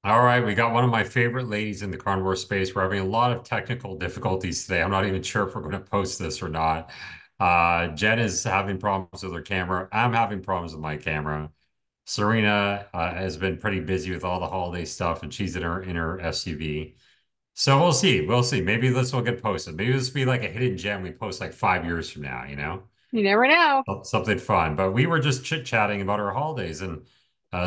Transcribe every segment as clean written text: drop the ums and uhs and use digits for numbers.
All right, we got one of my favorite ladies in the carnivore space. We're having a lot of technical difficulties today. I'm not even sure if we're going to post this or not. Jen is having problems with her camera. I'm having problems with my camera. Serena has been pretty busy with all the holiday stuff, and she's in her SUV. So we'll see. We'll see. Maybe this will get posted. Maybe this will be like a hidden gem we post like 5 years from now, you know? You never know. Something fun. But we were just chit-chatting about our holidays, and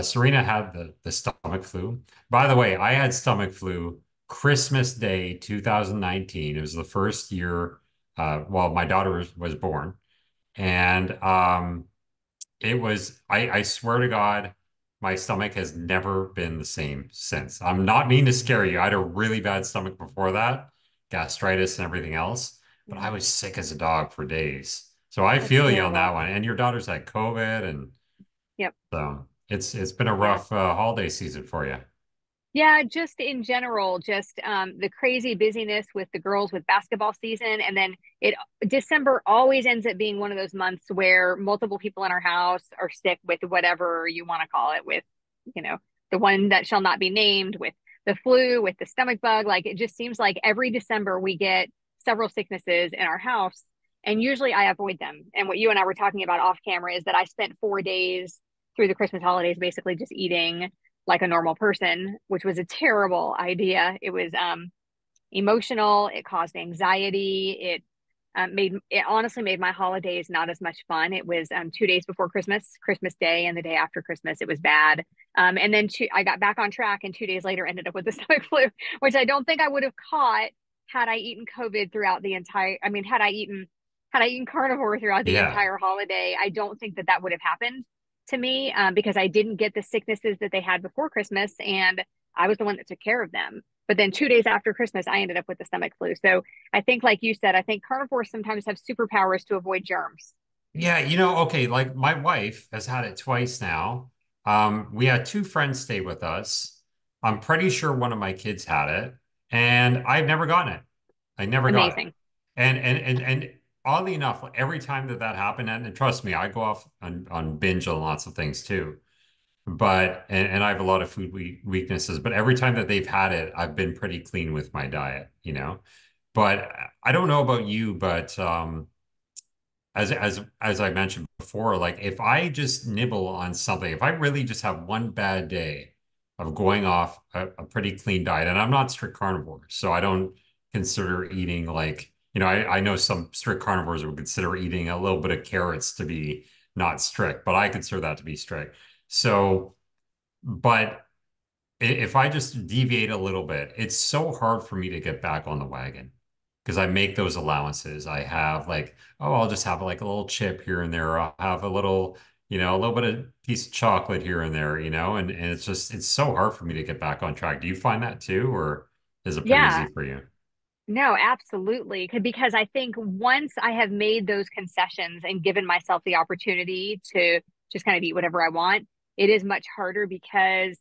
Serena had the stomach flu. By the way, I had stomach flu Christmas Day 2019. It was the first year, well, my daughter was born, and I swear to God, my stomach has never been the same since. I'm not mean to scare you. I had a really bad stomach before that, gastritis and everything else, but I Yeah, was sick as a dog for days. So I that's feel you on that terrible. one. And your daughter's had COVID, and Yep. so it's been a Yeah. rough holiday season for you. Yeah, just in general, just the crazy busyness with the girls with basketball season. And then it December always ends up being one of those months where multiple people in our house are sick with whatever you want to call it, with, you know, the one that shall not be named, with the flu, with the stomach bug. Like it just seems like every December we get several sicknesses in our house. And usually I avoid them. And what you and I were talking about off camera is that I spent 4 days through the Christmas holidays basically just eating like a normal person, which was a terrible idea. It was emotional. It caused anxiety. It honestly made my holidays not as much fun. It was 2 days before Christmas, Christmas Day, and the day after Christmas. It was bad. And then I got back on track, and 2 days later ended up with the stomach flu, which I don't think I would have caught had I eaten COVID throughout the entire. I mean, had I eaten carnivore throughout the Yeah. entire holiday, I don't think that that would have happened to me, because I didn't get the sicknesses that they had before Christmas, and I was the one that took care of them. But then 2 days after Christmas, I ended up with the stomach flu. So I think, like you said, I think carnivores sometimes have superpowers to avoid germs. Yeah, okay, like my wife has had it twice now. We had two friends stay with us. I'm pretty sure one of my kids had it, and I've never gotten it. I never got it. Amazing. And oddly enough, like, every time that happened, and trust me, I go off on binge on lots of things too. But and I have a lot of food weaknesses, but every time that they've had it, I've been pretty clean with my diet, you know. But I don't know about you, but as I mentioned before, like if I just nibble on something, if I really just have one bad day of going off a pretty clean diet, and I'm not strict carnivore, so I don't consider eating like, I know some strict carnivores would consider eating a little bit of carrots to be not strict, but I consider that to be strict. So, but if I just deviate a little bit, it's so hard for me to get back on the wagon because I make those allowances. I have like, oh, I'll just have like a little chip here and there. Or I'll have a little, a little bit of piece of chocolate here and there, and it's so hard for me to get back on track. Do you find that too, or is it pretty easy Yeah, for you? no, absolutely. Because I think once I have made those concessions and given myself the opportunity to just kind of eat whatever I want, it is much harder because,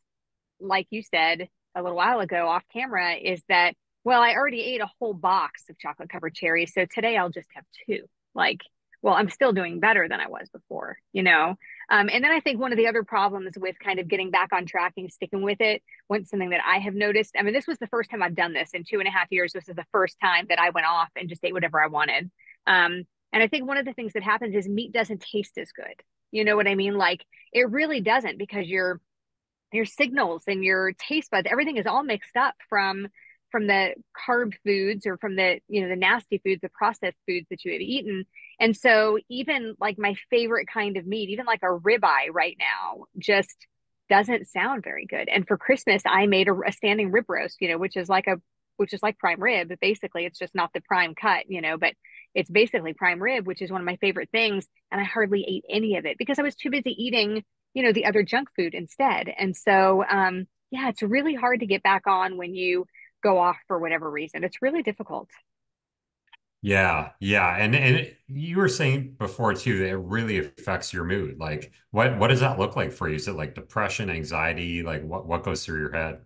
like you said a little while ago off camera, is that, well, I already ate a whole box of chocolate covered cherries, so today I'll just have two. Like, well, I'm still doing better than I was before, you know? And then I think one of the other problems with kind of getting back on track and sticking with it, one something that I have noticed. I mean, this was the first time I've done this in 2.5 years. This is the first time that I went off and just ate whatever I wanted. And I think one of the things that happens is meat doesn't taste as good. You know what I mean? Like it really doesn't, because your signals and your taste buds, everything is all mixed up from the carb foods, or from the, the nasty foods, the processed foods that you have eaten. And so even like my favorite kind of meat, even like a ribeye right now, just doesn't sound very good. And for Christmas I made a standing rib roast, which is like prime rib, but basically it's just not the prime cut, but it's basically prime rib, which is one of my favorite things. And I hardly ate any of it because I was too busy eating, the other junk food instead. And so, yeah, it's really hard to get back on when you go off for whatever reason. It's really difficult. Yeah, yeah. And you were saying before too that it really affects your mood. Like what does that look like for you? Is it like depression, anxiety? Like what goes through your head?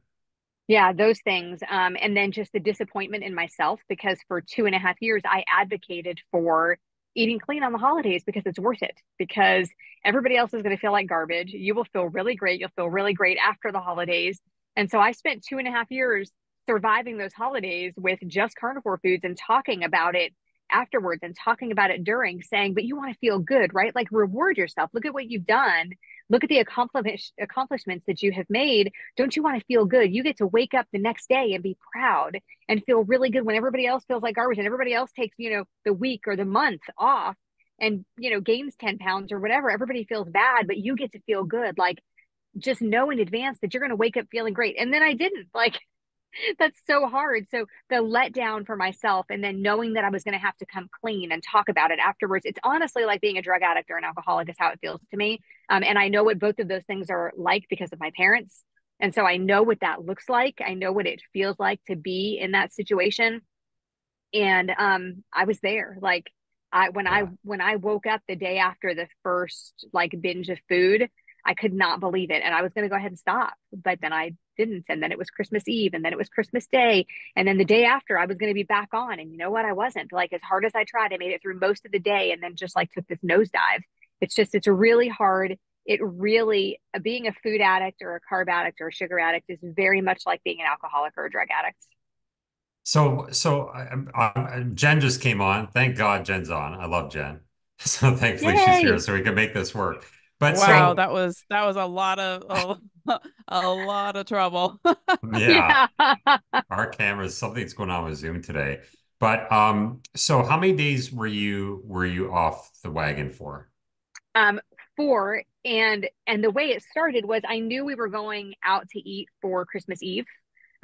Yeah, those things. And then just the disappointment in myself, because for 2.5 years I advocated for eating clean on the holidays because it's worth it. Because everybody else is going to feel like garbage. You will feel really great. You'll feel really great after the holidays. And so I spent 2.5 years surviving those holidays with just carnivore foods and talking about it afterwards and talking about it during, saying, but you want to feel good, right? Like reward yourself. Look at what you've done. Look at the accomplishments that you have made. Don't you want to feel good? You get to wake up the next day and be proud and feel really good when everybody else feels like garbage and everybody else takes, the week or the month off and, gains 10 pounds or whatever. Everybody feels bad, but you get to feel good. Like, just know in advance that you're going to wake up feeling great. And then I didn't. Like, that's so hard. So the letdown for myself and then knowing that I was going to have to come clean and talk about it afterwards, it's honestly like being a drug addict or an alcoholic is how it feels to me. And I know what both of those things are like because of my parents. And so I know what that looks like. I know what it feels like to be in that situation. And I was there. Like I Yeah. when I woke up the day after the first like binge of food, I could not believe it. And I was going to go ahead and stop, but then I didn't. And then it was Christmas Eve, and then it was Christmas Day. And then the day after, I was going to be back on. And you know what? I wasn't. Like, as hard as I tried, I made it through most of the day and then just like took this nosedive. It's really hard. It really, being a food addict or a carb addict or a sugar addict is very much like being an alcoholic or a drug addict. Jen just came on. Thank God Jen's on. I love Jen. So thankfully she's here Yay. so we can make this work. But Great. Wow, that was a lot of a lot of trouble. yeah, Yeah. our cameras, something's going on with Zoom today. But so how many days were you off the wagon for? um, four. And the way it started was I knew we were going out to eat for Christmas Eve.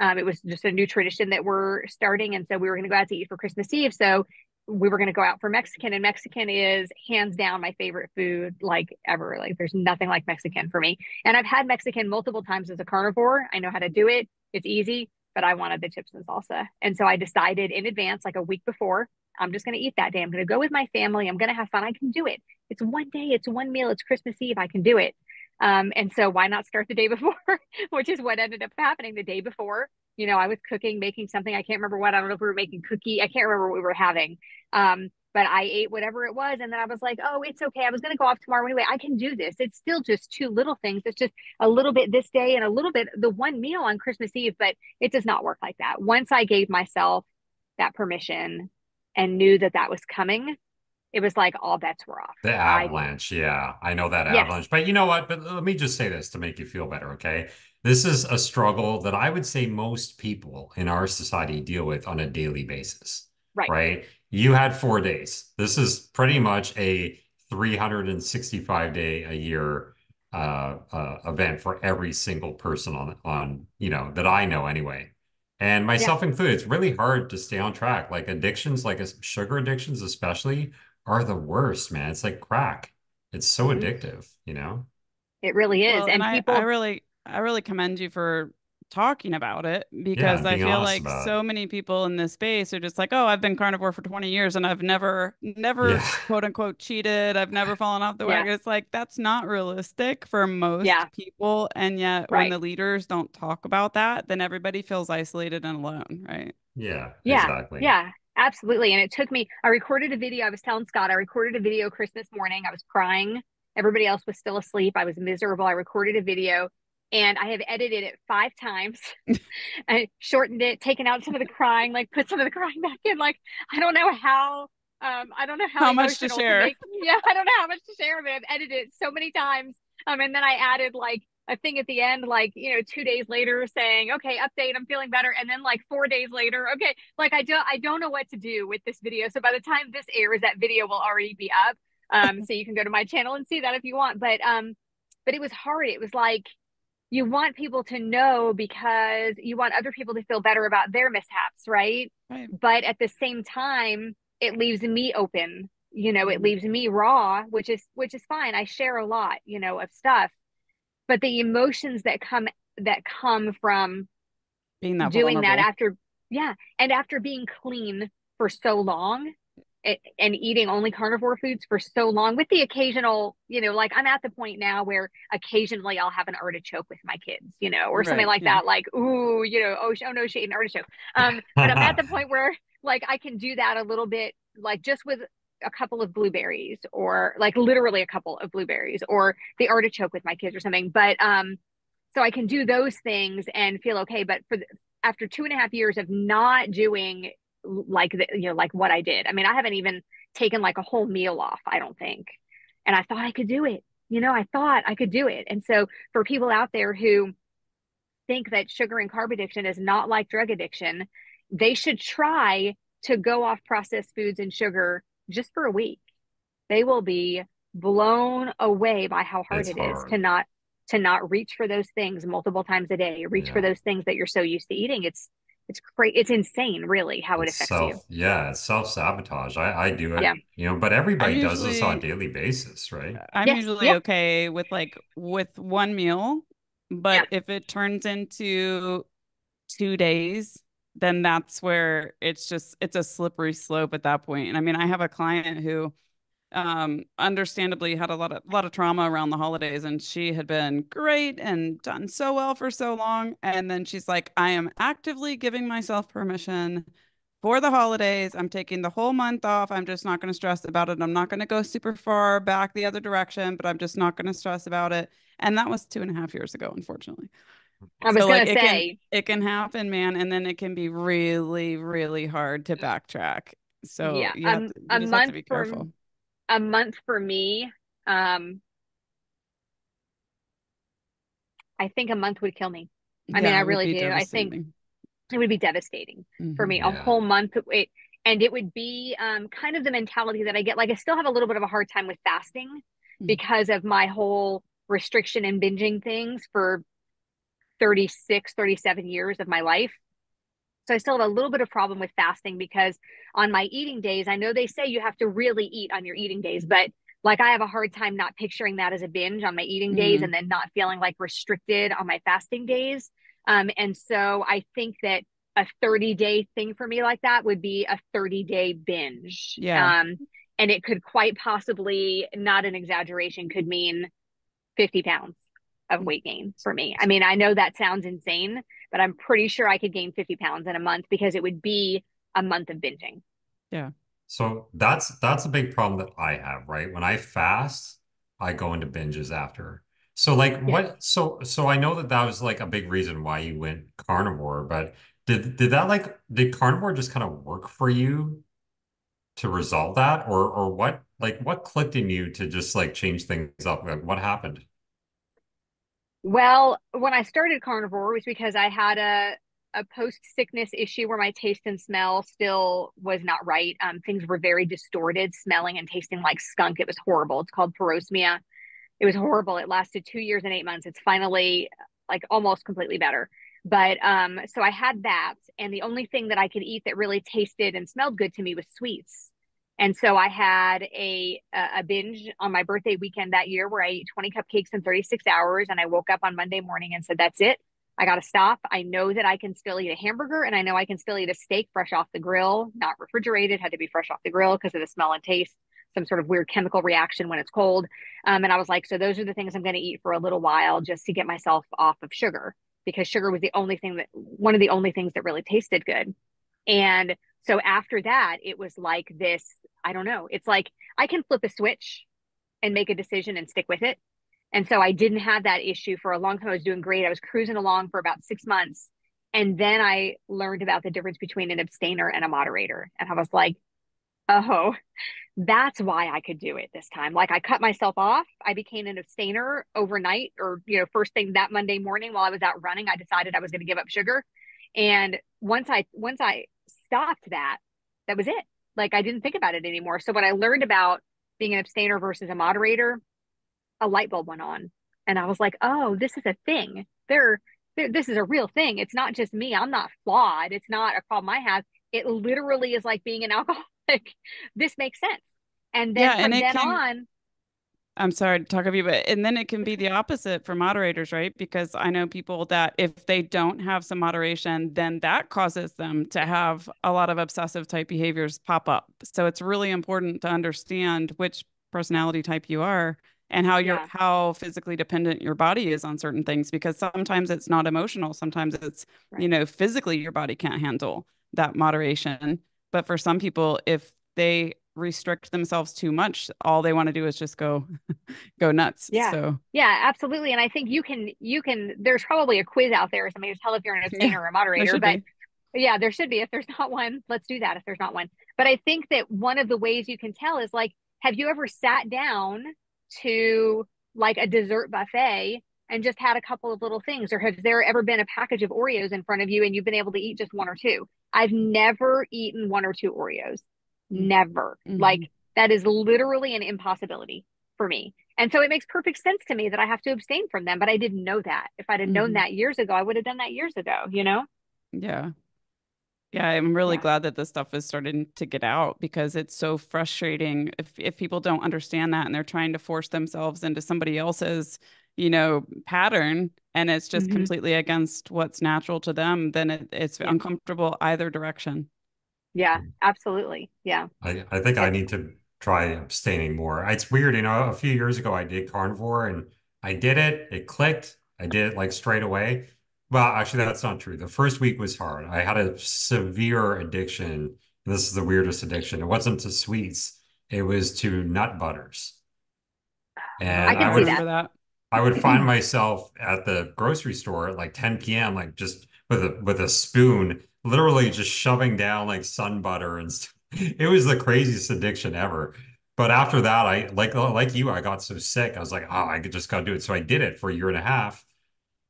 It was just a new tradition that we're starting, and so we were going to go out to eat for Christmas Eve. So we were going to go out for Mexican, and Mexican is hands down my favorite food, like ever. Like there's nothing like Mexican for me. And I've had Mexican multiple times as a carnivore. I know how to do it. It's easy, but I wanted the chips and salsa, and so I decided in advance, like a week before, I'm just going to eat that day. I'm going to go with my family. I'm going to have fun. I can do it. It's one day, it's one meal, it's Christmas Eve. I can do it. And so why not start the day before, which is what ended up happening the day before. I was cooking, making something. I can't remember what. I don't know if we were making cookie. I can't remember what we were having. But I ate whatever it was. And then I was like, oh, it's okay. I was going to go off tomorrow anyway. I can do this. It's still just two little things. It's just a little bit this day and a little bit the one meal on Christmas Eve. But it does not work like that. Once I gave myself that permission and knew that that was coming, it was like all bets were off. The I, avalanche. Yeah, I know that yes, avalanche. But you know what? But let me just say this to make you feel better, okay? This is a struggle that I would say most people in our society deal with on a daily basis, right. right? You had 4 days. This is pretty much a 365 day a year event for every single person that I know anyway. And Yeah. myself included, it's really hard to stay on track. Like addictions, like sugar addictions, especially are the worst, man. It's like crack. It's so Hmm. addictive? It really is. Well, and And I people, really commend you for talking about it Yeah, because and I being feel honest like about it. so many people in this space are just like, "Oh, I've been carnivore for 20 years and I've never Yeah. quote unquote cheated. I've never fallen off the yeah, wagon." It's like that's not realistic for yeah, most people, and yet when right. the leaders don't talk about that, then everybody feels isolated and alone, right? Yeah, Yeah, exactly. yeah, absolutely. And it took me, I recorded a video. I was telling Scott, I recorded a video Christmas morning. I was crying. Everybody else was still asleep. I was miserable. I recorded a video and I have edited it 5 times. I shortened it, taken out some of the crying, like put some of the crying back in. Like, I don't know how, I don't know how How much to emotional to share? make. Yeah, I don't know how much to share, but I've edited it so many times. And then I added like a thing at the end, like, 2 days later saying, okay, update, I'm feeling better. And then like 4 days later, okay, like I don't know what to do with this video. So by the time this airs, that video will already be up. So you can go to my channel and see that if you want. But it was hard. It was like, you want people to know because you want other people to feel better about their mishaps, right? Right. But at the same time, it leaves me open. It Mhm. leaves me raw, which is fine. I share a lot, of stuff, but the emotions that come from Being that doing that vulnerable. after, yeah, and after being clean for so long and eating only carnivore foods for so long with the occasional, like I'm at the point now where occasionally I'll have an artichoke with my kids, or something Right. like Yeah. that, like, ooh, oh no, she ate an artichoke. But I'm at the point where like I can do that a little bit, like just with a couple of blueberries or like literally a couple of blueberries or the artichoke with my kids or something. But So I can do those things and feel okay. But after 2.5 years of not doing like like what I did, I mean, I haven't even taken like a whole meal off, I don't think. And I thought I could do it. I thought I could do it. And so for people out there who think that sugar and carb addiction is not like drug addiction, they should try to go off processed foods and sugar just for a week. They will be blown away by how hard It's it is hard. to not reach for those things multiple times a day, reach for Yeah. those things that you're so used to eating. It's great. It's insane, really, how it affects you. It's self-sabotage. I do Yeah. it, but I'm everybody does this on a usually daily basis, right? I'm Yes. usually Yeah. okay with like with one meal, Yeah. but if it turns into 2 days, then that's where it's a slippery slope at that point. And I mean, I have a client who understandably had a lot of trauma around the holidays, and she had been great and done so well for so long, and then she's like, I am actively giving myself permission for the holidays. I'm taking the whole month off. I'm just not going to stress about it. I'm not going to go super far back the other direction, but I'm just not going to stress about it. And that was 2.5 years ago, unfortunately. I was So like gonna say, it can happen, man, and then it can be really, really hard to backtrack. So yeah, you a just have to month be for careful. a month for me, um, I think a month would kill me. I mean, Yeah, I it would really be do. I think devastating. it would be devastating for Hmm. me. A Yeah. whole month, and it would be kind of the mentality that I get. Like, I still have a little bit of a hard time with fasting because of my whole restriction and binging things for 36, 37 years of my life. So I still have a little bit of problem with fasting because on my eating days, I know they say you have to really eat on your eating days, but like I have a hard time not picturing that as a binge on my eating days Mm-hmm. and then not feeling like restricted on my fasting days. And so I think that a 30-day thing for me like that would be a 30-day binge. Yeah. And it could quite possibly, not an exaggeration, could mean 50 pounds of weight gain for me. I mean, I know that sounds insane, but I'm pretty sure I could gain 50 pounds in a month because it would be a month of binging. Yeah. So that's a big problem that I have, right? When I fast, I go into binges after. So like Yeah. so I know that that was like a big reason why you went carnivore, but did carnivore just kind of work for you to resolve that, or what clicked in you to just like change things up? Like what happened? Well, when I started carnivore, it was because I had a post sickness issue where my taste and smell still was not right. Things were very distorted, smelling and tasting like skunk. It was horrible. It's called parosmia. It was horrible. It lasted 2 years and 8 months. It's finally like almost completely better. But so I had that, and the only thing that I could eat that really tasted and smelled good to me was sweets. And so I had a binge on my birthday weekend that year where I ate 20 cupcakes in 36 hours, and I woke up on Monday morning and said, "That's it. I got to stop. I know that I can still eat a hamburger, and I know I can still eat a steak fresh off the grill, not refrigerated, had to be fresh off the grill because of the smell and taste, some sort of weird chemical reaction when it's cold." And I was like, so those are the things I'm going to eat for a little while just to get myself off of sugar because sugar was one of the only things that really tasted good. And so after that, it was like this, I don't know, it's like I can flip a switch and make a decision and stick with it. And so I didn't have that issue for a long time. I was doing great. I was cruising along for about 6 months. And then I learned about the difference between an abstainer and a moderator. And I was like, oh, that's why I could do it this time. Like I cut myself off. I became an abstainer overnight or, first thing that Monday morning while I was out running, I decided I was going to give up sugar. And once I stopped that, that was it. Like I didn't think about it anymore. So when I learned about being an abstainer versus a moderator, a light bulb went on. And I was like, oh, this is a thing. This is a real thing. It's not just me. I'm not flawed. It's not a problem I have. It literally is like being an alcoholic. This makes sense. And Yeah, then and from it then can on, I'm sorry to talk of you, but and then it can be the opposite for moderators, right? Because I know people that if they don't have some moderation, then that causes them to have a lot of obsessive type behaviors pop up. So it's really important to understand which personality type you are and yeah, how physically dependent your body is on certain things because sometimes it's not emotional, sometimes it's, right. physically your body can't handle that moderation. But for some people, if they restrict themselves too much, all they want to do is just go nuts. Yeah. So Yeah, absolutely. And I think there's probably a quiz out there or something to tell if you're an yeah, abstainer or a there moderator, should but be. yeah, there should be. If there's not one, let's do that if there's not one. But I think that one of the ways you can tell is like, have you ever sat down to like a dessert buffet and just had a couple of little things? Or has there ever been a package of Oreos in front of you and you've been able to eat just one or two? I've never eaten one or two Oreos. Never. Mm-hmm. Like that is literally an impossibility for me. And so it makes perfect sense to me that I have to abstain from them, but I didn't know that. If I'd have known Hmm. that years ago, I would have done that years ago, you know? Yeah. Yeah, I'm really Yeah. glad that this stuff is starting to get out because it's so frustrating if people don't understand that and they're trying to force themselves into somebody else's, pattern, and it's just Hmm. completely against what's natural to them, then it's Yeah. uncomfortable either direction. Yeah. Absolutely. Yeah. I think I It's need to try abstaining more. It's weird, a few years ago I did carnivore and I did it. It clicked. I did it like straight away. Well, actually, that's not true. The first week was hard. I had a severe addiction. This is the weirdest addiction. It wasn't to sweets. It was to nut butters. I And I can see that. remember that. I would find myself at the grocery store at like 10 p.m., like just with a spoon, literally just shoving down like sun butter and stuff. It was the craziest addiction ever. But after that, I like you, I got so sick. I was like, oh, I could just gotta do it. So I did it for a year and a half.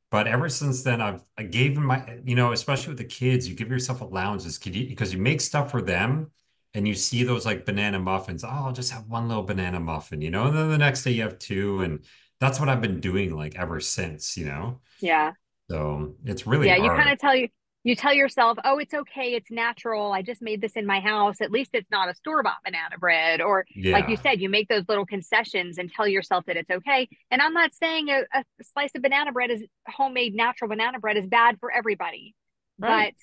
But ever since then, I gave him especially with the kids, you give yourself allowances because you make stuff for them and you see those like banana muffins. Oh, I'll just have one little banana muffin, and then the next day you have two. And that's what I've been doing like ever since. Yeah. So it's really Yeah. You kind hard. of you tell yourself, oh, it's okay. It's natural. I just made this in my house. At least it's not a store-bought banana bread. Or like you Yeah. said, you make those little concessions and tell yourself that it's okay. And I'm not saying a slice of banana bread is homemade natural banana bread is bad for everybody. Right.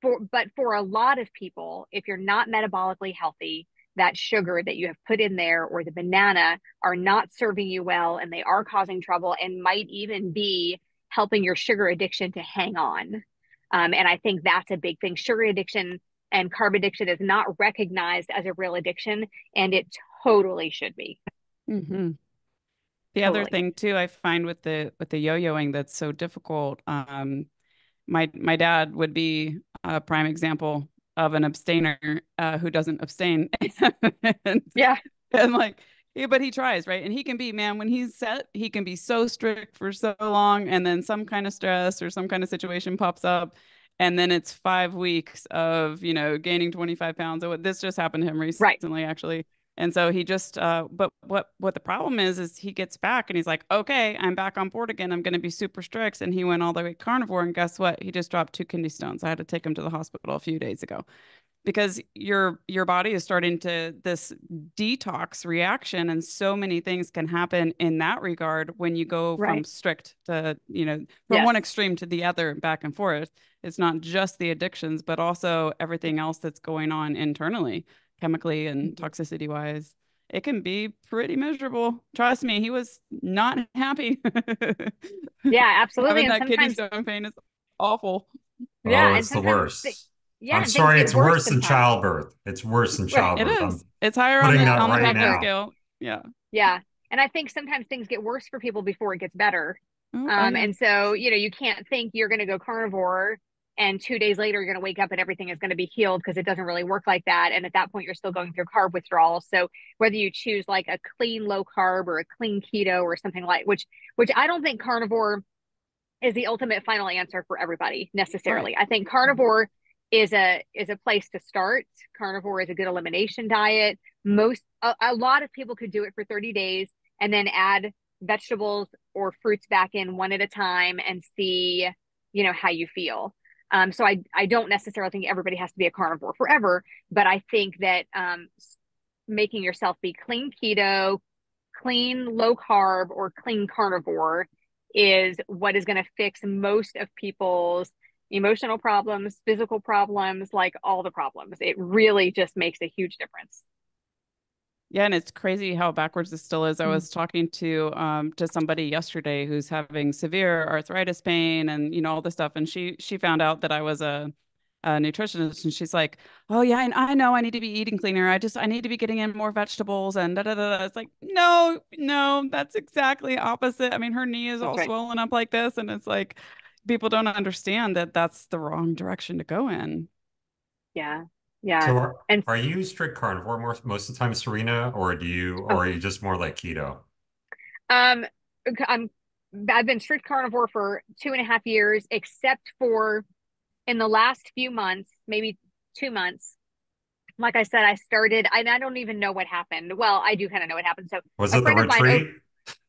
But for a lot of people, if you're not metabolically healthy, that sugar that you have put in there or the banana are not serving you well and they are causing trouble and might even be helping your sugar addiction to hang on. And I think that's a big thing. Sugar addiction and carb addiction is not recognized as a real addiction, and it totally should be. Hmm. The other Totally. thing too, I find with the yo-yoing that's so difficult. My dad would be a prime example of an abstainer who doesn't abstain, and Yeah. and like, yeah, but he tries, right? And he can be, man, when he's set, he can be so strict for so long, and then some kind of stress or some kind of situation pops up, and then it's 5 weeks of, gaining 25 pounds. So this just happened to him Right. recently, actually. And so he just, but what the problem is he gets back and he's like, okay, I'm back on board again. I'm going to be super strict. And he went all the way carnivore. And guess what? He just dropped 2 kidney stones. I had to take him to the hospital a few days ago because your body is starting to this detox reaction, and so many things can happen in that regard when you go from Right. strict to, from one Yes. extreme to the other, back and forth. It's not just the addictions, but also everything else that's going on internally, chemically and Mhm. toxicity wise. It can be pretty miserable. Trust me, he was not happy. Yeah, absolutely. Having And that kidney sometimes, stone pain is awful. yeah, Oh, and it's the sometimes, worst. yeah, I'm and things sorry, get it's worse worse than sometimes. childbirth. It's worse than Right. It childbirth. is. I'm It's higher on putting the that on the right Bechdel Exactly. now. scale. Yeah. Yeah. And I think sometimes things get worse for people before it gets better. Oh yeah. And so, you can't think you're going to go carnivore and 2 days later you're going to wake up and everything is going to be healed because it doesn't really work like that. And at that point, you're still going through carb withdrawal. So whether you choose like a clean low carb or a clean keto or something like which I don't think carnivore is the ultimate final answer for everybody Right. necessarily. I think Mhm. carnivore is a place to start. Carnivore is a good elimination diet. A lot of people could do it for 30 days and then add vegetables or fruits back in one at a time and see, how you feel. So I don't necessarily think everybody has to be a carnivore forever, but I think that making yourself be clean keto, clean low carb, or clean carnivore is what is going to fix most of people's emotional problems, physical problems, like all the problems. It really just makes a huge difference. Yeah, and it's crazy how backwards this still is. I Mm-hmm. was talking to somebody yesterday who's having severe arthritis pain and all this stuff, and she found out that I was nutritionist, and she's like, "Oh yeah, and I know I need to be eating cleaner. I need to be getting in more vegetables and da da da." da." It's like, no, no, that's exactly opposite. I mean, her knee is That's all right. swollen up like this, and it's like people don't understand that that's the wrong direction to go in. Yeah. Yeah. So And are you strict carnivore most of the time, Serena, or oh, are you just more like keto? um, I'm I've been strict carnivore for 2.5 years, except for in the last few months, maybe 2 months. Like I said, I started, and I don't even know what happened. Well, I do kind of know what happened. So Was a it the friend of mine, retreat?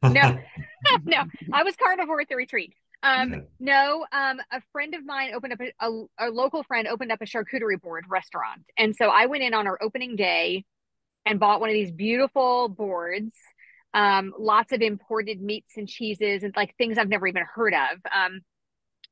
no, no, I was carnivore at the retreat. No, a friend of mine opened up a local friend opened up a charcuterie board restaurant, and so I went in on our opening day and bought one of these beautiful boards. Lots of imported meats and cheeses and like things I've never even heard of.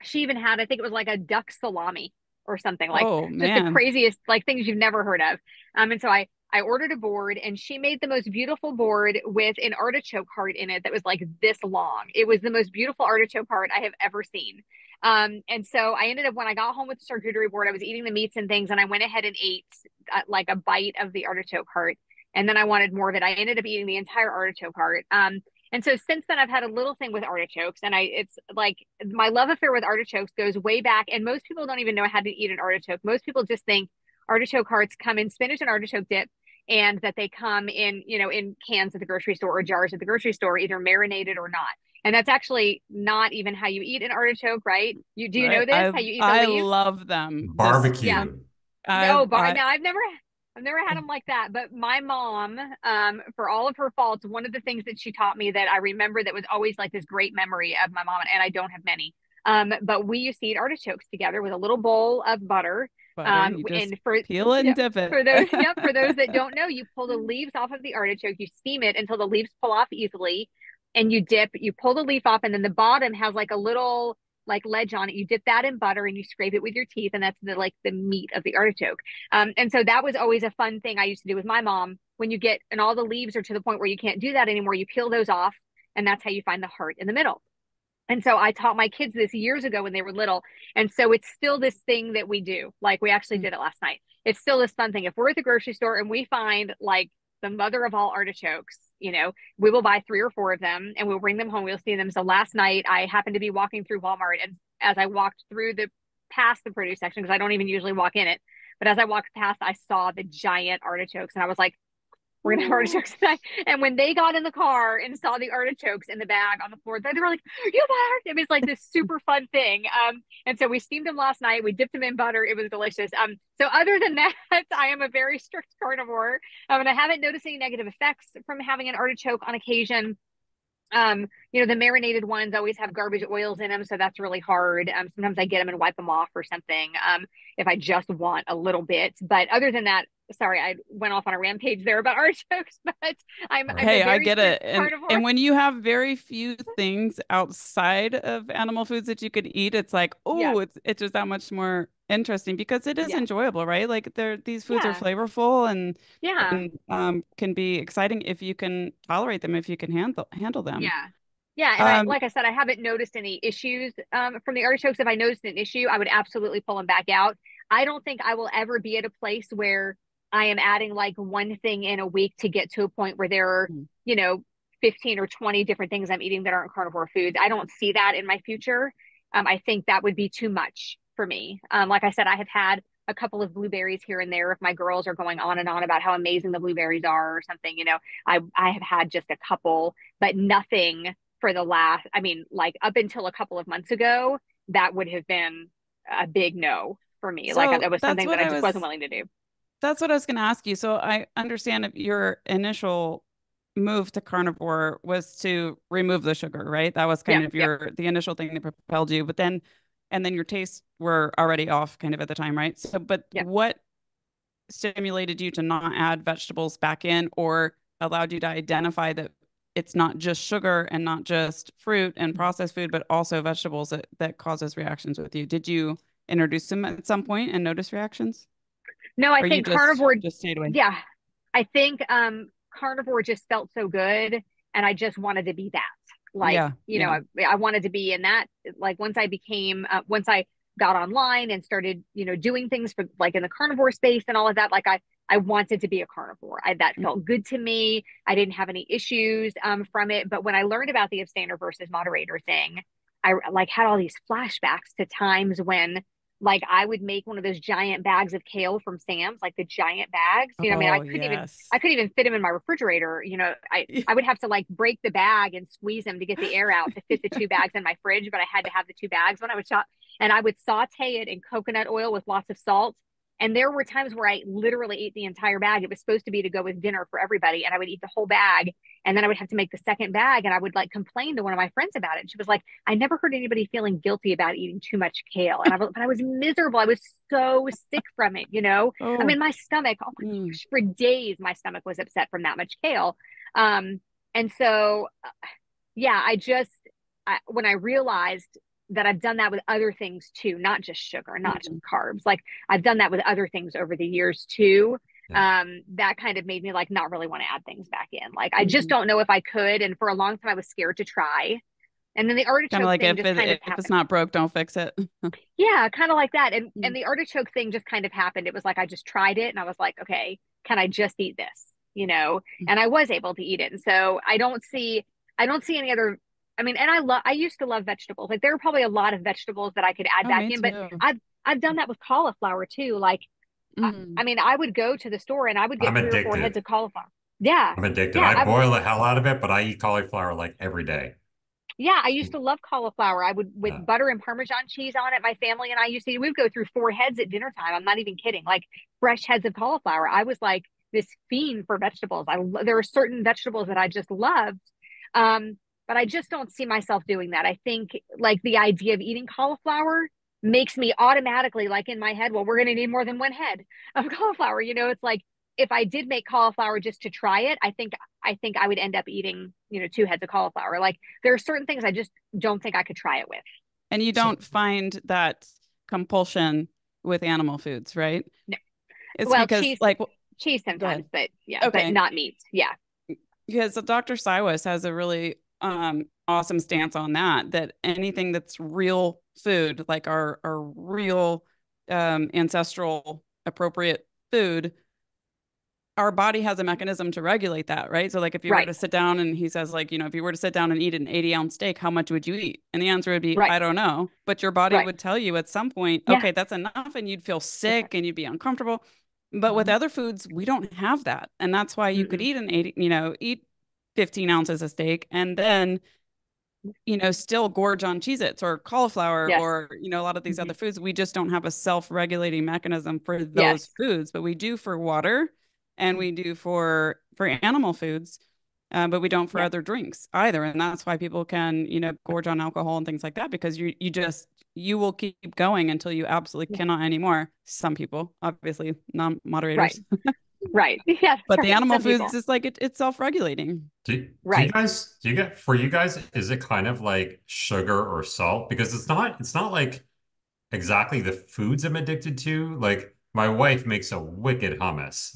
She even had, I think it was like a duck salami or something, like Oh just the man. craziest like things you've never heard of. And so I ordered a board and she made the most beautiful board with an artichoke heart in it that was like this long. It was the most beautiful artichoke heart I have ever seen. And so I ended up when I got home with the charcuterie board, I was eating the meats and things, and I went ahead and ate like a bite of the artichoke heart, and then I wanted more of it. I ended up eating the entire artichoke heart. And so since then, I've had a little thing with artichokes, and it's like my love affair with artichokes goes way back. And most people don't even know how to eat an artichoke. Most people just think artichoke hearts come in spinach and artichoke dip, and that they come in, in cans at the grocery store or jars at the grocery store, either marinated or not. And that's actually not even how you eat an artichoke, right? Do you know Right. this? How you eat the I leaves? love them. This Yeah. Barbecue. No, bar. I Now I've never had them like that. But my mom, for all of her faults, one of the things that she taught me that I remember that was always like this great memory of my mom, and I don't have many. But we used to eat artichokes together with a little bowl of butter. butter and you just And for peel it and yeah, dip it. for those yeah, for those that don't know, you pull the leaves off of the artichoke, you steam it until the leaves pull off easily, and you dip. You pull the leaf off, and then the bottom has like a little like ledge on it. You dip that in butter and you scrape it with your teeth, and that's the meat of the artichoke. And so that was always a fun thing I used to do with my mom. When you get and all the leaves are to the point where you can't do that anymore, you peel those off, and that's how you find the heart in the middle. And so I taught my kids this years ago when they were little. And so it's still this thing that we do. Like we actually Mm. did it last night. It's still this fun thing. If we're at the grocery store and we find like the mother of all artichokes, we will buy 3 or 4 of them and we'll bring them home. We'll see them. So last night I happened to be walking through Walmart, and as I walked through the past the produce section, because I don't even usually walk in it, but as I walked past, I saw the giant artichokes and I was like, we're gonna have Ooh. artichokes tonight. And when they got in the car and saw the artichokes in the bag on the floor, they were like, "You bought artichokes!" It was like this super fun thing. And so we steamed them last night. We dipped them in butter. It was delicious. So other than that, I am a very strict carnivore. And I haven't noticed any negative effects from having an artichoke on occasion. The marinated ones always have garbage oils in them, so that's really hard. Sometimes I get them and wipe them off or something, if I just want a little bit. But other than that, sorry, I went off on a rampage there about artichokes, but I'm a Hey, I very get strict it. And carnivore. when you have very few things outside of animal foods that you could eat, it's like, Yeah, oh, it's just that much more interesting because it is yeah, enjoyable, right? Like these foods are yeah, flavorful and yeah. can be exciting if you can tolerate them, if you can handle them. Yeah. Yeah. And Um, like I said, I haven't noticed any issues from the artichokes. If I noticed an issue, I would absolutely pull them back out. I don't think I will ever be at a place where I am adding like one thing in a week to get to a point where there are, you know, 15 or 20 different things I'm eating that aren't carnivore foods. I don't see that in my future. I think that would be too much for me. Like I said, I have had a couple of blueberries here and there if my girls are going on and on about how amazing the blueberries are or something. I have had just a couple, but nothing for the last, I mean, like up until a couple of months ago, that would have been a big no for me. Like so it was that's something that what I I just wasn't was willing to do. That's what I was going to ask you. So I understand if your initial move to carnivore was to remove the sugar, right? That was kind Yep, of yep, the initial thing that propelled you. But then, and then your tastes were already off kind of at the time, right? So, but yep. what stimulated you to not add vegetables back in or allowed you to identify that it's not just sugar and not just fruit and processed food, but also vegetables that causes reactions with you? Did you introduce them at some point and notice reactions? No, I Or you think carnivore, just stayed away? yeah, I think carnivore just felt so good and I just wanted to be that. Like, Yeah, yeah. I wanted to be in that. Like once I got online and started, doing things for like in the carnivore space and all of that, like I wanted to be a carnivore. That felt good to me. I didn't have any issues from it. But when I learned about the abstainer versus moderator thing, I like had all these flashbacks to times when like I would make one of those giant bags of kale from Sam's, like the giant bags. I mean, Oh, yes. I couldn't even fit them in my refrigerator. I would have to like break the bag and squeeze them to get the air out to fit the two bags in my fridge, but I had to have the two bags when I would shop, and I would saute it in coconut oil with lots of salt. And there were times where I literally ate the entire bag. It was supposed to be to go with dinner for everybody, and I would eat the whole bag, and then I would have to make the second bag, and I would like complain to one of my friends about it. And she was like, I never heard anybody feeling guilty about eating too much kale. But I was miserable. I was so sick from it. I Oh, mean, my stomach, oh my mm, gosh, for days, my stomach was upset from that much kale. And so, yeah, when I realized that I've done that with other things too, not just sugar, not just mm, carbs. Like I've done that with other things over the years too. Yeah. That kind of made me like not really want to add things back in. Like I just mm. don't know if I could. And for a long time I was scared to try. And then the Kind of artichoke like thing just kind of if it's happened. not broke, don't fix it. Yeah, kind of like that. And Mm, the artichoke thing just kind of happened. It was like I just tried it and I was like, okay, can I just eat this? mm. And I was able to eat it. And so I don't see any other. I mean, and I used to love vegetables. Like there are probably a lot of vegetables that I could add Oh, back me in, but too. I've done that with cauliflower too. Like Mm. I mean, I would go to the store and I would get I'm 3 or 4 heads addicted. of cauliflower. Yeah. I'm addicted. Yeah. I boil the hell out of it, but I eat cauliflower like every day. Yeah, I used to love cauliflower. I would with Yeah. butter and Parmesan cheese on it. My family and I used to we'd go through 4 heads at dinner time. I'm not even kidding. Like fresh heads of cauliflower. I was like this fiend for vegetables. There are certain vegetables that I just loved. Um, but I just don't see myself doing that. I think like the idea of eating cauliflower makes me automatically like in my head, well, we're going to need more than 1 head of cauliflower. It's like if I did make cauliflower just to try it, I think I would end up eating, 2 heads of cauliflower. Like there are certain things I just don't think I could try it with. And you So don't find that compulsion with animal foods, right? No. It's Well, because like, cheese go sometimes, ahead. but yeah, but Okay. not meat. Yeah. Because Dr. Siwas has a really awesome stance on that, that anything that's real food, like our real ancestral appropriate food, our body has a mechanism to regulate that, right? So like if you were Right. to sit down and he says like, if you were to sit down and eat an 80-ounce steak, how much would you eat? And the answer would be, Right. I don't know. But your body Right. would tell you at some point, Yeah. okay, that's enough, and you'd feel That's right. sick and you'd be uncomfortable. But with Mhm. other foods, we don't have that. And that's why you could Mm-mm. eat an 80, eat 15 ounces of steak and then still gorge on Cheez-Its or cauliflower Yes. or, a lot of these Hmm. other foods. We just don't have a self-regulating mechanism for Yes. those foods, but we do for water and we do for animal foods, but we don't for Yeah. other drinks either. And that's why people can, gorge on alcohol and things like that, because you will keep going until you absolutely Yeah. cannot anymore. Some people, obviously, Right. non-moderators, Right. Yeah, that's but the right. animal Some foods people. is like it's self-regulating. do you Right. guys do you get for you guys, is it kind of like sugar or salt? Because it's not like exactly the foods I'm addicted to. Like my wife makes a wicked hummus.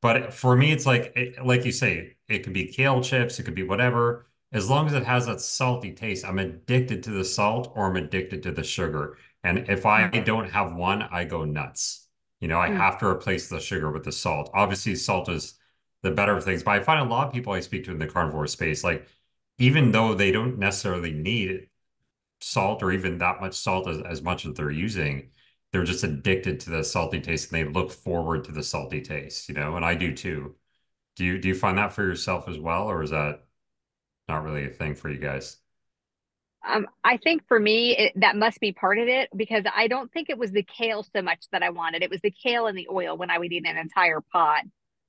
But for me, it's like like you say, it could be kale chips, it could be whatever. As long as it has that salty taste, I'm addicted to the salt or I'm addicted to the sugar. And if I Mm. don't have one, I go nuts. I Mm. have to replace the sugar with the salt. Obviously, salt is the better of things, but I find a lot of people I speak to in the carnivore space, like even though they don't necessarily need salt or even that much salt as much as they're using, they're just addicted to the salty taste and they look forward to the salty taste, and I do too. Do you find that for yourself as well, or is that not really a thing for you guys? I think for me, that must be part of it because I don't think it was the kale so much that I wanted. It was the kale and the oil when I would eat an entire pot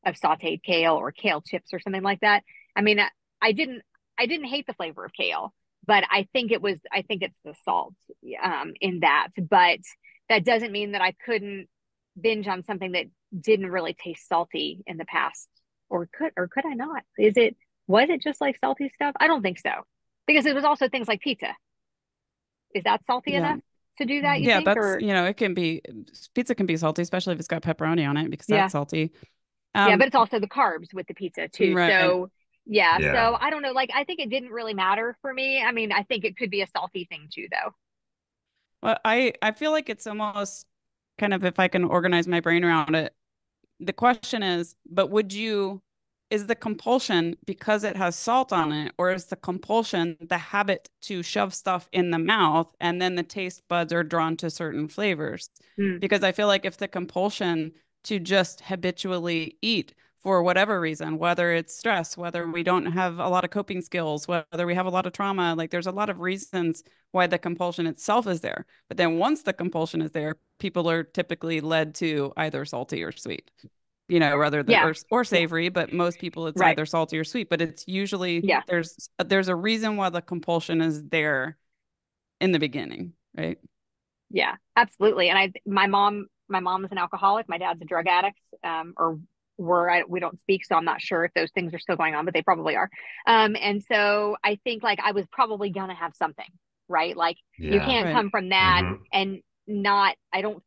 of sauteed kale or kale chips or something like that. I mean, I didn't, I didn't hate the flavor of kale, but I think it's the salt, in that. But that doesn't mean that I couldn't binge on something that didn't really taste salty in the past, or could I not? Was it just like salty stuff? I don't think so because it was also things like pizza. Is that salty Yeah. enough to do that, you Yeah, think? that's, Or it can be, pizza can be salty, especially if it's got pepperoni on it, because yeah. that's salty. Yeah, Um, but it's also the carbs with the pizza too. right. So yeah, Yeah. so I don't know. Like I think it didn't really matter for me. I mean, I think it could be a salty thing too, though. Well, I feel like it's almost kind of, if I can organize my brain around it, the question is, but is the compulsion because it has salt on it, or is the compulsion the habit to shove stuff in the mouth and then the taste buds are drawn to certain flavors? Mm, Because I feel like if the compulsion to just habitually eat for whatever reason, whether it's stress, whether we don't have a lot of coping skills, whether we have a lot of trauma, like there's a lot of reasons why the compulsion itself is there. But then once the compulsion is there, people are typically led to either salty or sweet, rather than yeah. or Yeah. savory, but most people it's Right. either salty or sweet. But it's usually Yeah. there's a reason why the compulsion is there in the beginning, right? Yeah, absolutely. And my mom is an alcoholic. My dad's a drug addict, or we don't speak, so I'm not sure if those things are still going on, but they probably are. And so I think like I was probably gonna have something, right? Like you Yeah. can't Right. come from that Hmm. and not, I don't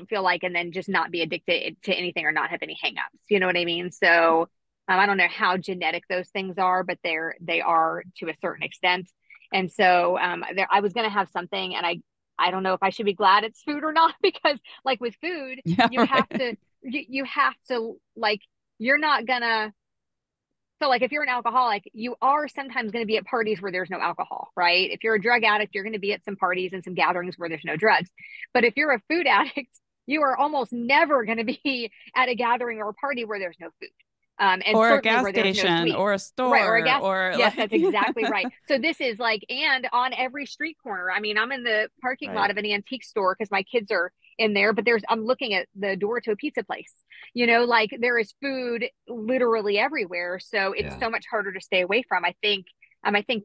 feel like, and then just not be addicted to anything or not have any hangups. You know what I mean? So I don't know how genetic those things are, but they are to a certain extent. And so I was gonna have something, and I don't know if I should be glad it's food or not because like with food, Yeah, you have right. to you have to like you're not gonna so like if you're an alcoholic, you are sometimes going to be at parties where there's no alcohol, right? If you're a drug addict, you're going to be at some parties and some gatherings where there's no drugs. But if you're a food addict, you are almost never going to be at a gathering or a party where there's no food. And Or a certainly gas where there's no station sweets. or a Right, or a store gas. or Yes, that's like exactly right. So this is like, and on every street corner. I mean, I'm in the parking lot right. of an antique store because my kids are in there, but I'm looking at the door to a pizza place. Like there is food literally everywhere. So it's Yeah. so much harder to stay away from. I think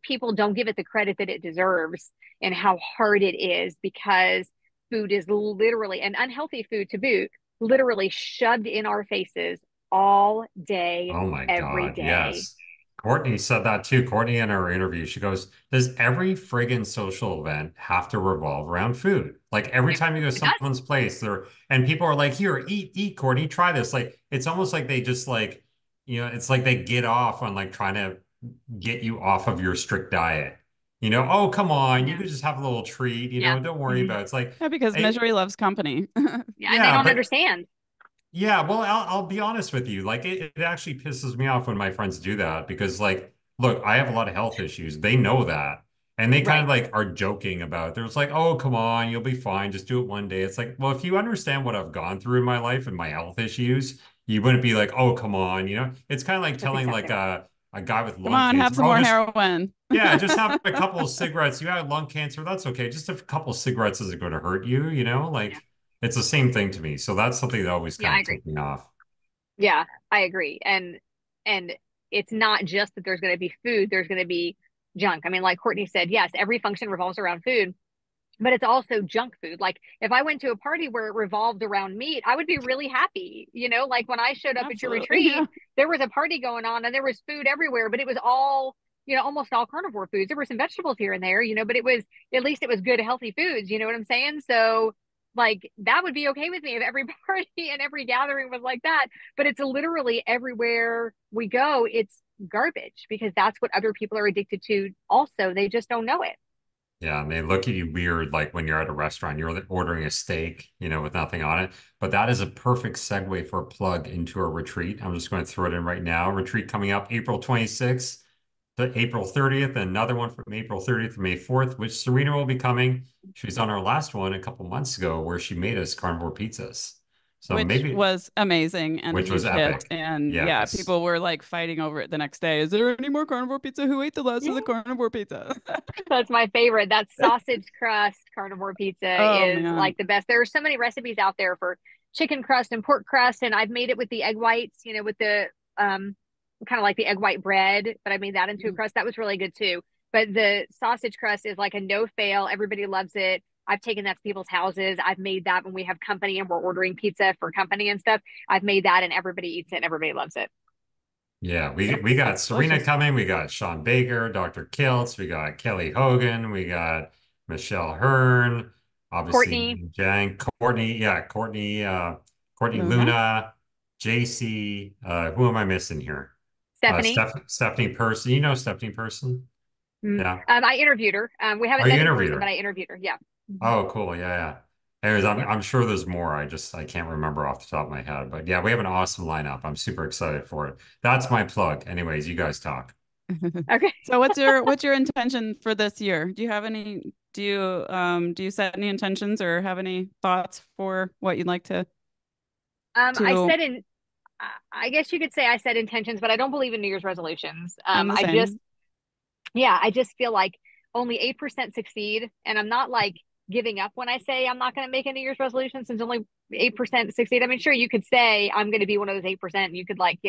people don't give it the credit that it deserves and how hard it is because food is literally, and unhealthy food to boot, literally shoved in our faces all day, Oh my every God. day. Yes. Courtney said that too. Courtney in our interview, she goes, does every friggin' social event have to revolve around food? Like every It, time you go to it does. someone's place, and people are like, here, eat, Courtney, try this. Like it's almost like they just like, it's like they get off on like trying to get you off of your strict diet. Oh, come on, you Yeah. could just have a little treat, Yeah. don't worry Hmm. about it. It's like, Yeah, because hey, misery loves company. Yeah. And they yeah, don't but understand. yeah, well, I'll be honest with you. Like, it actually pisses me off when my friends do that because, like, look, I have a lot of health issues. They know that. And they kind of Right. like are joking about it. They're just like, oh, come on, you'll be fine. Just do it one day. It's like, well, if you understand what I've gone through in my life and my health issues, you wouldn't be like, oh, come on. It's kind of like That's telling exactly like right. a guy with Come lung on, have cancer, some oh, more just heroin. yeah, just have a couple of cigarettes. You had lung cancer, that's okay. Just a couple of cigarettes isn't going to hurt you, Yeah. Like it's the same thing to me. So that's something that always Yeah. kind I of agree. ticked me off. Yeah. I agree. And it's not just that there's going to be food, there's going to be junk. I mean, like Courtney said, yes, every function revolves around food, but it's also junk food. Like if I went to a party where it revolved around meat, I would be really happy. Like when I showed up at your Absolutely. retreat, Yeah. there was a party going on and there was food everywhere, but it was all, almost all carnivore foods. There were some vegetables here and there, but it was, at least it was good, healthy foods. You know what I'm saying? So like that would be okay with me if every party and every gathering was like that. But it's literally everywhere we go, it's garbage because that's what other people are addicted to. Also, they just don't know it. Yeah, and they look at you weird like when you're at a restaurant, you're ordering a steak, with nothing on it. But that is a perfect segue for a plug into a retreat. I'm just going to throw it in right now. Retreat coming up April 26th to April 30th, and another one from April 30th to May 4th, which Serena will be coming. She was on our last one a couple months ago where she made us carnivore pizzas. So Which maybe, was amazing and a which was huge hit. epic. And yeah, Yes. people were like fighting over it the next day. Is there any more carnivore pizza? Who ate the last of the Yeah. carnivore pizza? That's my favorite. That sausage crust carnivore pizza Oh is man. like the best. There are so many recipes out there for chicken crust and pork crust, and I've made it with the egg whites, with the kind of like the egg white bread, but I made that into a crust. That was really good too. But the sausage crust is like a no fail. Everybody loves it. I've taken that to people's houses. I've made that when we have company and we're ordering pizza for company and stuff. I've made that and everybody eats it and everybody loves it. Yeah, we got Serena Delicious. coming, we got Sean Baker, Dr. Kiltz, we got Kelly Hogan, we got Michelle Hearn, obviously Courtney, Jang, Courtney, yeah, Courtney Luna. Luna, JC, who am I missing here? Stephanie. Stephanie Person. Stephanie Person? Mm. Yeah. I interviewed her. We Oh, haven't you met in interviewed person, but her. I interviewed her. Yeah. Oh, cool. Yeah, yeah. Anyways, Yeah. I'm sure there's more. I can't remember off the top of my head. But yeah, we have an awesome lineup. I'm super excited for it. That's my plug. Anyways, you guys talk. Okay. So what's your intention for this year? Do you have any do you set any intentions or have any thoughts for what you'd like I to said in, I guess you could say I said intentions, but I don't believe in New Year's resolutions. I'm the I just, same. yeah, I just feel like only 8% succeed. And I'm not like giving up when I say I'm not going to make a New Year's resolution since only 8% succeed. I mean, sure, you could say I'm going to be one of those 8%. And you could like,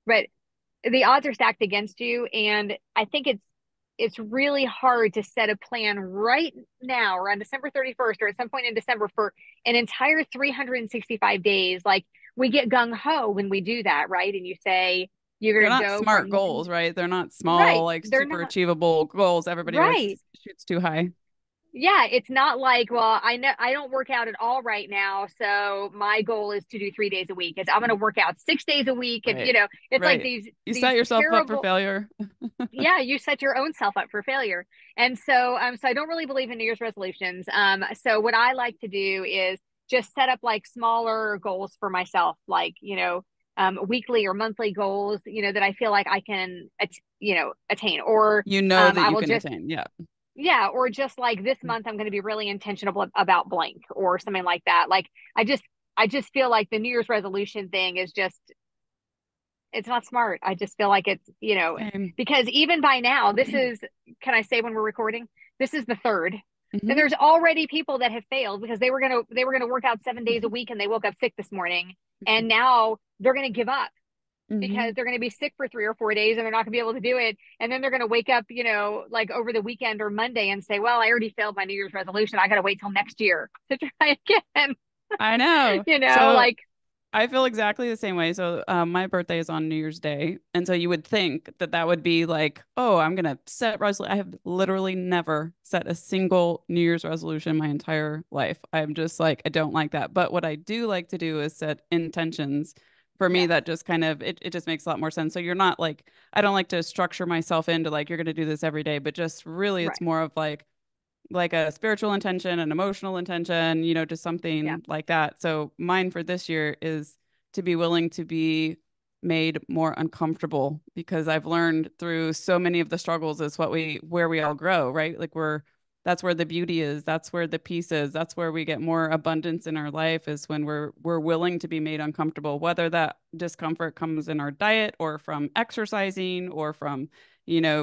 but the odds are stacked against you. And I think it's really hard to set a plan right now around December 31st or at some point in December for an entire 365 days. Like we get gung ho when we do that, right? And you say you're They're going to not go smart from, goals, right? They're not small, right. like They're super not, achievable goals. Everybody always right. shoots too high. Yeah, it's not like, well, I know I don't work out at all right now, so my goal is to do 3 days a week. It's I'm going to work out 6 days a week, and Right. it's like Right. these You set yourself up for terrible. failure. Yeah, you set your own self up for failure. And so I don't really believe in New Year's resolutions. So what I like to do is just set up like smaller goals for myself, like, weekly or monthly goals, that I feel like I can, attain. Or You know that I you will can just, attain. Yeah. yeah, or just like this month, I'm going to be really intentional about blank or something like that. Like, I just feel like the New Year's resolution thing is just, it's not smart. I just feel like it's, Same. because even by now, can I say when we're recording? This is the third. And Hmm. there's already people that have failed because they were gonna work out 7 days a week and they woke up sick this morning. And now they're gonna give up because Hmm. they're gonna be sick for 3 or 4 days and they're not gonna be able to do it. And then they're gonna wake up, like over the weekend or Monday and say, well, I already failed my New Year's resolution. I gotta wait till next year to try again. I know. So Like, I feel exactly the same way. So, my birthday is on New Year's Day, and so you would think that that would be like, oh, I'm gonna set resolution. I have literally never set a single New Year's resolution in my entire life. I'm just like, I don't like that. But what I do like to do is set intentions. For me, yes, that just kind of it just makes a lot more sense. So you're not like, I don't like to structure myself into like you're gonna do this every day, but just really it's right. more of like a spiritual intention, an emotional intention, just Yeah, something like that. So mine for this year is to be willing to be made more uncomfortable because I've learned through so many of the struggles is where we all grow, right? Like that's where the beauty is, that's where the peace is, that's where we get more abundance in our life is when we're willing to be made uncomfortable, whether that discomfort comes in our diet or from exercising or from,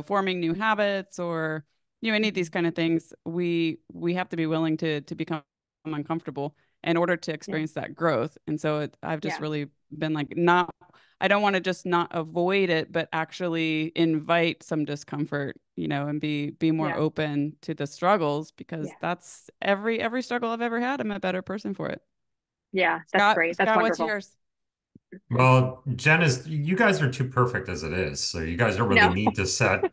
forming new habits or any of these kind of things, we have to be willing to become uncomfortable in order to yeah, experience that growth. And so I've just yeah, really been like, not, I don't want to just not avoid it, but actually invite some discomfort, and be more yeah, open to the struggles because yeah, that's every struggle I've ever had. I'm a better person for it. yeah. That's Scott, great. That's Scott, what's wonderful. yours? Well, you guys are too perfect as it is. So you guys don't really No. need to set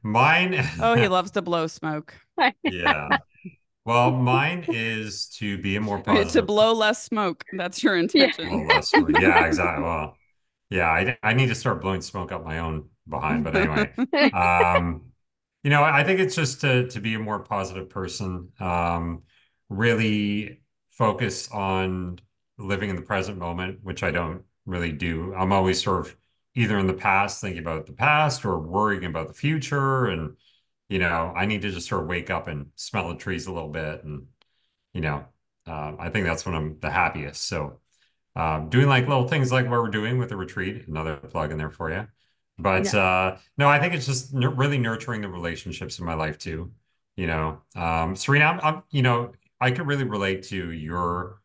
mine. Oh, he loves to blow smoke. Yeah. Well, mine is to be a more To positive, blow less smoke. That's your Yeah. intention. well, less. Yeah, exactly. Well, yeah, I need to start blowing smoke up my own behind. But anyway, um, I think it's just to be a more positive person, really focus on living in the present moment, which I don't really do. I'm always sort of either in the past, thinking about the past or worrying about the future. And, I need to just sort of wake up and smell the trees a little bit. And, you know, I think that's when I'm the happiest. So, doing like little things like what we're doing with the retreat, another plug in there for you. But Yeah. no, I think it's just really nurturing the relationships in my life too. Serena, I could really relate to your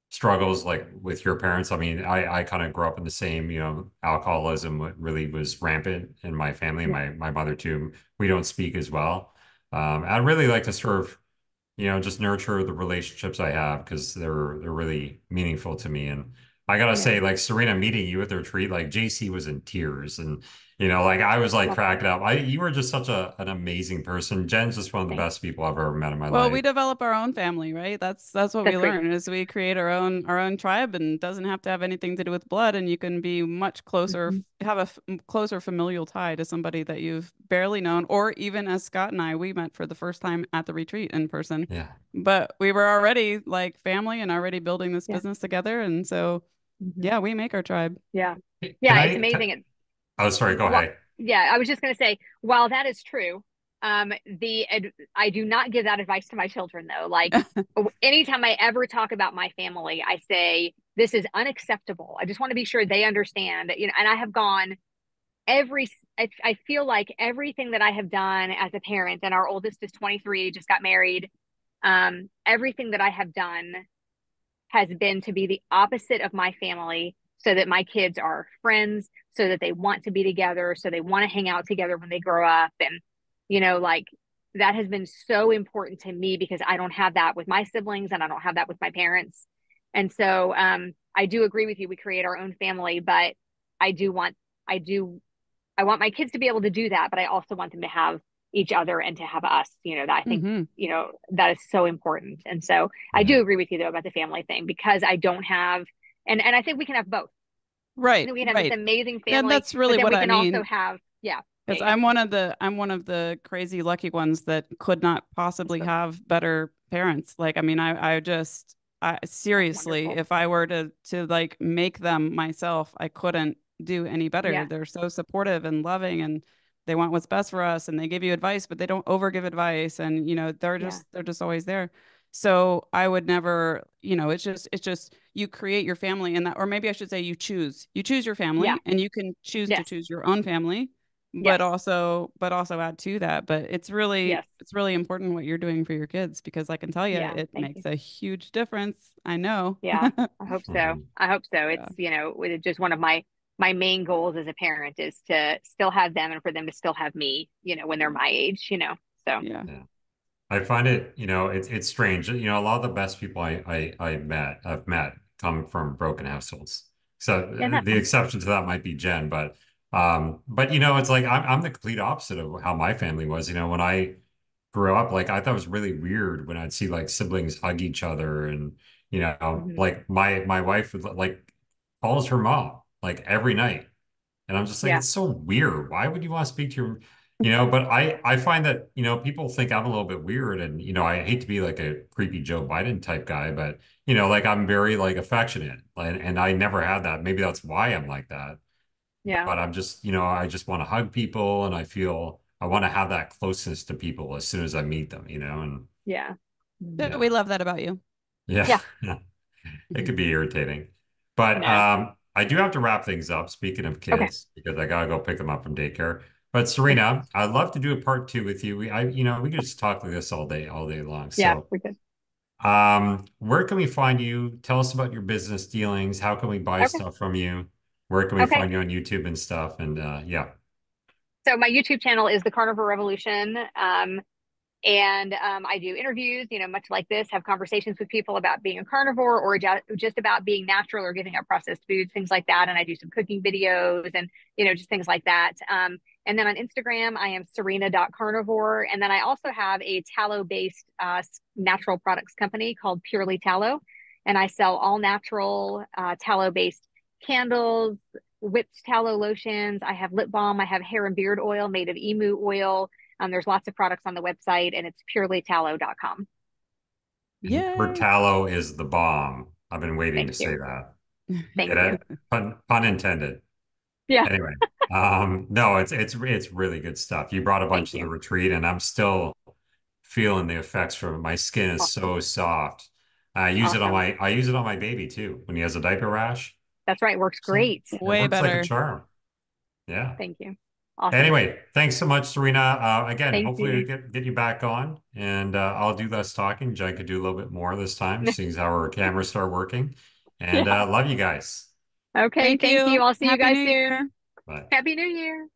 struggles like with your parents. I mean, I kind of grew up in the same, alcoholism really was rampant in my family, Yeah. my mother too. We don't speak as well. I'd really like to sort of just nurture the relationships I have because they're really meaningful to me. And I gotta Yeah. say, like Serena meeting you at the retreat, like JC was in tears, and Like I was like Well, cracking up. You were just such an amazing person. Jen's just one of the thanks. best people I've ever met in my Well, life. we develop our own family, right? That's what we That's great. learn is we create our own tribe, and it doesn't have to have anything to do with blood, and you can be much closer, Hmm. have a closer familial tie to somebody that you've barely known, or even as Scott and I, we met for the first time at the retreat in person, Yeah. but we were already like family and already building this Yeah. business together, and so Hmm. yeah, we make our tribe. Yeah. Can Yeah. It's I? amazing. Oh, sorry. Go Well, ahead. yeah, I was just going to say, while that is true, I do not give that advice to my children though. Like anytime I ever talk about my family, I say this is unacceptable. I just want to be sure they understand, and I have gone every, I feel like everything that I have done as a parent, and our oldest is 23, just got married. Everything that I have done has been to be the opposite of my family so that my kids are friends, so that they want to be together, so they want to hang out together when they grow up. And, like that has been so important to me because I don't have that with my siblings and I don't have that with my parents. And so I do agree with you. We create our own family, but I do want, I do I want my kids to be able to do that, but I also want them to have each other and to have us, that I think, Hmm. that is so important. And so I Yeah. do agree with you though about the family thing because I don't have, and I think we can have both. I Right, think we can have this right. amazing And family, that's but really then what we I can also mean. have, yeah, yeah, Because yeah. I'm one of the crazy lucky ones that could not That's possibly so fun. have better parents. Like, I mean, I That's seriously, wonderful. if I were to like make them myself, I couldn't do any better. Yeah, They're so supportive and loving, and they want what's best for us, and they give you advice, but they don't over give advice, and they're yeah, just always there. So I would never, it's just you create your family, and that, or maybe I should say you choose your yeah, family, and you can choose to yes, choose your own family, yes, but also add to that. But it's really yes, it's really important what you're doing for your kids, because I can tell you yeah. it Thank you. makes a huge difference. I know. Yeah, I hope so. Mhm. I hope so. Yeah. It's, it's just one of my main goals as a parent is to still have them and for them to still have me, when they're my age. So, Yeah. Yeah. I find it, it's strange. A lot of the best people I've met come from broken households. So yeah, that's the fun. exception to that might be Jen, but it's like I'm the complete opposite of how my family was. When I grew up, like I thought it was really weird when I'd see like siblings hug each other, and Hmm. like my wife would like calls her mom like every night. And I'm just like, Yeah, it's so weird. Why would you want to speak to but I find that, people think I'm a little bit weird, and, I hate to be like a creepy Joe Biden type guy, but, like I'm very like affectionate, and I never had that. Maybe that's why I'm like that. yeah, But I'm just, I just want to hug people, and I feel I want to have that closeness to people as soon as I meet them, and yeah. Mhm. Yeah, we yeah, love that about you. yeah. Yeah. It could be irritating. But No. I do have to wrap things up, speaking of Okay. kids, because I gotta go pick them up from daycare. But Serena, I'd love to do a part two with you. We could just talk like this all day long. Yeah, So, we're good. where can we find you? Tell us about your business dealings. How can we buy Okay. stuff from you? Where can we Okay. find you on YouTube and stuff? And yeah. So my YouTube channel is the Carnivore Revolution. And I do interviews, much like this, have conversations with people about being a carnivore or just about being natural or giving up processed foods, things like that. And I do some cooking videos and, just things like that. And then on Instagram, I am serena.carnivore. And then I also have a tallow based natural products company called Purely Tallow. And I sell all natural tallow based candles, whipped tallow lotions. I have lip balm. I have hair and beard oil made of emu oil. There's lots of products on the website, and it's purelytallow.com. And her Yay. tallow is the bomb. I've been waiting to Thank you. say that. Thank Get you. it? Pun intended. Yeah. Anyway, no, it's really good stuff. You brought a Thank bunch to the you. retreat, and I'm still feeling the effects from it. My skin is Awesome. so soft. Awesome. I use it on my baby too when he has a diaper rash. That's right. Works So great. it Way works like a better. charm. Yeah. Thank you. Awesome. Anyway, thanks so much, Serena. Again, Thank hopefully we you. get you back on, and I'll do less talking. Jen could do a little bit more this time, seeing as how our cameras start working. And Yeah. love you guys. Okay. Thank Thank you. you. I'll see you Happy guys New soon. Year. Bye. Happy New Year.